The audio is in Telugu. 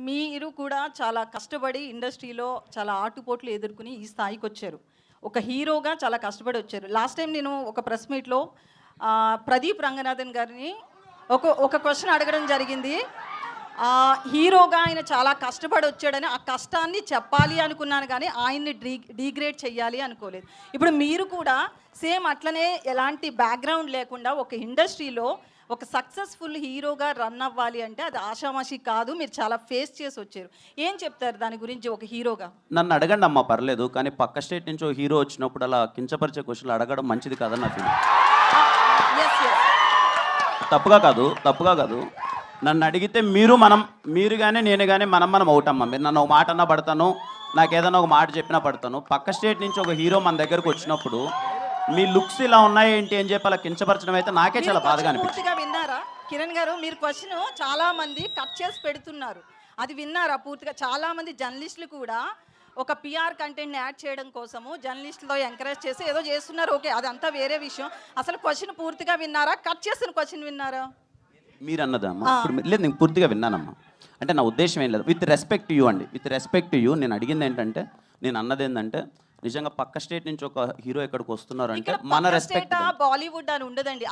మీరు కూడా చాలా కష్టపడి ఇండస్ట్రీలో చాలా ఆటుపోట్లు ఎదుర్కొని ఈ స్థాయికి వచ్చారు. ఒక హీరోగా చాలా కష్టపడి వచ్చారు. లాస్ట్ టైం నేను ఒక ప్రెస్ మీట్‌లో ప్రదీప్ రంగనాథన్ గారిని ఒక ఒక క్వెషన్ అడగడం జరిగింది. హీరోగా ఆయన చాలా కష్టపడి వచ్చాడని, ఆ కష్టాన్ని చెప్పాలి అనుకున్నాను కానీ ఆయన్ని డీగ్రేడ్ చేయాలి అనుకోలేదు. ఇప్పుడు మీరు కూడా సేమ్ అట్లనే ఎలాంటి బ్యాక్‌గ్రౌండ్ లేకుండా ఒక ఇండస్ట్రీలో ఒక సక్సెస్ఫుల్ హీరోగా రన్ అవ్వాలి అంటే అది ఆషామాషి కాదు. మీరు చాలా ఫేస్ చేసి వచ్చారు. ఏం చెప్తారు దాని గురించి ఒక హీరోగా? నన్ను అడగండి అమ్మా, పర్లేదు. కానీ పక్క స్టేట్ నుంచి ఓ హీరో వచ్చినప్పుడు అలా కించపరిచే క్వశ్చన్లు అడగడం మంచిది కాదని నా ఫీలింగ్. Yes yes. తప్పుగా కాదు. నన్ను అడిగితే మీరు కానీ నేను కానీ మనం అవుతామ్మా. మీరు నన్ను ఒక మాట అన్నా పడతాను, నాకు ఏదైనా ఒక మాట చెప్పినా పడతాను. పక్క స్టేట్ నుంచి ఒక హీరో మన దగ్గరకు వచ్చినప్పుడు మీ లుక్స్ ఇలా ఉన్నాయి ఏంటి అని చెప్పి అలా కించపరచడం అయితే నాకే చాలా బాధగా అనిపించింది. పూర్తిగా విన్నారా కిరణ్ గారు? మీరు క్వశ్చన్ చాలా మంది కట్ చేసి పెడుతున్నారు, అది విన్నారా పూర్తిగా? చాలా మంది జర్నలిస్టులు కూడా ఒక పిఆర్ కంటెంట్ని యాడ్ చేయడం కోసము జర్నలిస్టులో ఎంకరేజ్ చేసి ఏదో చేస్తున్నారు. ఓకే, అదంతా వేరే విషయం. అసలు క్వశ్చన్ పూర్తిగా విన్నారా? కట్ చేసిన క్వశ్చన్ విన్నారా? మీరు అన్నదమ్మా ఇప్పుడు లేదు, నేను పూర్తిగా విన్నానమ్మా. అంటే నా ఉద్దేశం ఏం లేదు. విత్ రెస్పెక్ట్ యూ అండి, విత్ రెస్పెక్ట్ యూ నేను అడిగింది ఏంటంటే, నేను అన్నది ఏంటంటే, నిజంగా పక్క స్టేట్ నుంచి ఒక హీరో ఎక్కడికి వస్తున్నారు అంటే మన రెస్పెక్ట్. బాలీవుడ్ అని ఉండదండి.